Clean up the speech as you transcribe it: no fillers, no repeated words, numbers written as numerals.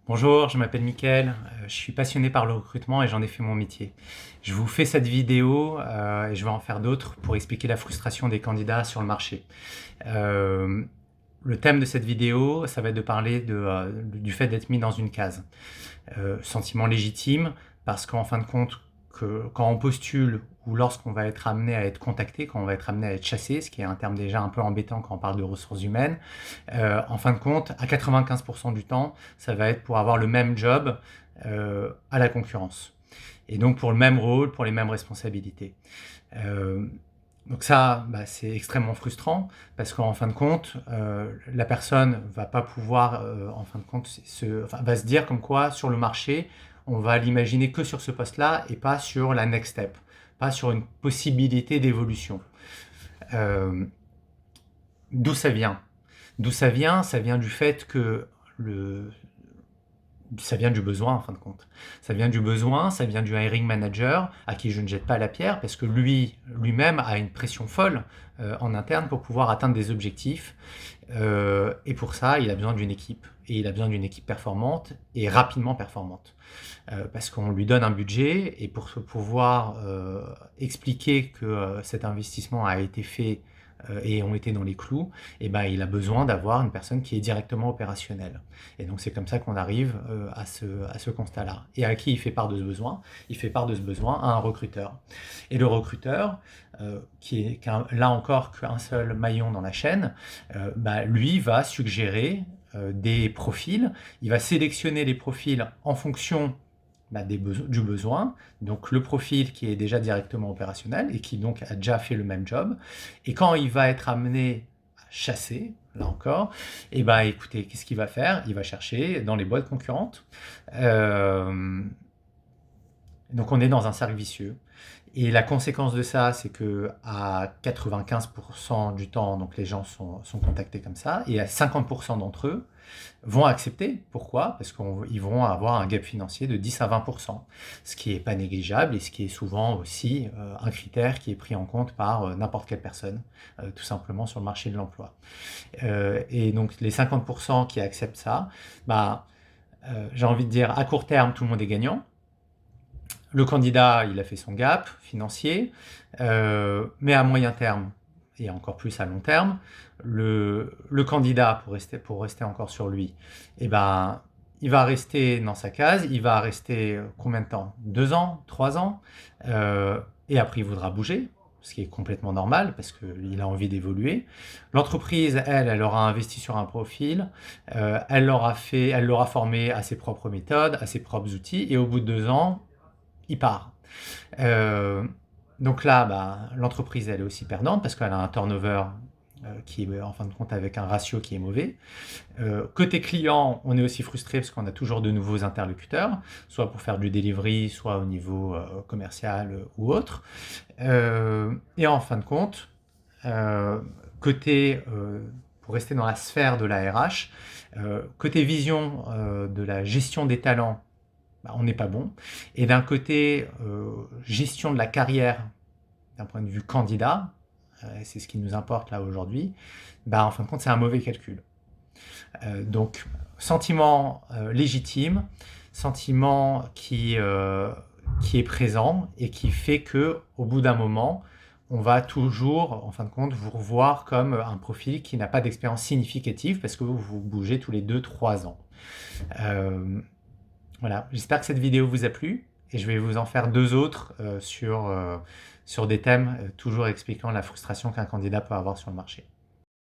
Bonjour, je m'appelle Mickaël, je suis passionné par le recrutement et j'en ai fait mon métier. Je vous fais cette vidéo et je vais en faire d'autres pour expliquer la frustration des candidats sur le marché. Euh, le thème de cette vidéo, ça va être de parler du fait d'être mis dans une case. Sentiment légitime, parce qu'en fin de compte, quand on postule ou lorsqu'on va être amené à être contacté, quand on va être amené à être chassé, ce qui est un terme déjà un peu embêtant quand on parle de ressources humaines, en fin de compte, à 95% du temps, ça va être pour avoir le même job à la concurrence. Et donc pour le même rôle, pour les mêmes responsabilités. Euh, donc ça, c'est extrêmement frustrant parce qu'en fin de compte, la personne va pas pouvoir, en fin de compte, va se dire comme quoi sur le marché, on va l'imaginer que sur ce poste-là et pas sur la next step, pas sur une possibilité d'évolution. Euh, D'où ça vient? D'où ça vient? Ça vient du fait que le, ça vient du besoin en fin de compte. Ça vient du besoin, ça vient du hiring manager à qui je ne jette pas la pierre parce que lui-même a une pression folle en interne pour pouvoir atteindre des objectifs. Et pour ça, il a besoin d'une équipe. Et il a besoin d'une équipe performante et rapidement performante. Parce qu'on lui donne un budget et pour pouvoir expliquer que cet investissement a été fait et ont été dans les clous, et ben, il a besoin d'avoir une personne qui est directement opérationnelle. Et donc c'est comme ça qu'on arrive à ce constat-là. Et à qui il fait part de ce besoin? Il fait part de ce besoin à un recruteur. Et le recruteur, là encore qu'un seul maillon dans la chaîne, lui va suggérer des profils, il va sélectionner les profils en fonction du besoin, donc le profil qui est déjà directement opérationnel et qui donc a déjà fait le même job. Et quand il va être amené à chasser, là encore, et écoutez, qu'est-ce qu'il va faire? Il va chercher dans les boîtes concurrentes. Euh, donc on est dans un cercle vicieux. Et la conséquence de ça, c'est que à 95% du temps, donc les gens sont contactés comme ça, et à 50% d'entre eux vont accepter. Pourquoi? Parce qu'ils vont avoir un gap financier de 10 à 20%, ce qui n'est pas négligeable et ce qui est souvent aussi un critère qui est pris en compte par n'importe quelle personne, tout simplement sur le marché de l'emploi. Et donc les 50% qui acceptent ça, j'ai envie de dire à court terme, tout le monde est gagnant. Le candidat, il a fait son gap financier, mais à moyen terme et encore plus à long terme, le candidat, pour rester encore sur lui, il va rester dans sa case, il va rester combien de temps? 2 ans, 3 ans, et après il voudra bouger, ce qui est complètement normal parce qu'il a envie d'évoluer. L'entreprise, elle aura investi sur un profil, elle l'aura formé à ses propres méthodes, à ses propres outils, et au bout de 2 ans, il part. Euh, donc là, l'entreprise, elle est aussi perdante parce qu'elle a un turnover qui est en fin de compte avec un ratio qui est mauvais. Côté client, on est aussi frustré parce qu'on a toujours de nouveaux interlocuteurs, soit pour faire du delivery, soit au niveau commercial ou autre. Et en fin de compte, euh, côté, pour rester dans la sphère de la RH, côté vision de la gestion des talents, on n'est pas bon. Et d'un côté, gestion de la carrière d'un point de vue candidat, c'est ce qui nous importe là aujourd'hui, en fin de compte, c'est un mauvais calcul. Donc, sentiment légitime, sentiment qui est présent et qui fait que au bout d'un moment, on va toujours, en fin de compte, vous revoir comme un profil qui n'a pas d'expérience significative parce que vous bougez tous les 2-3 ans. Voilà, j'espère que cette vidéo vous a plu et je vais vous en faire 2 autres sur des thèmes toujours expliquant la frustration qu'un candidat peut avoir sur le marché.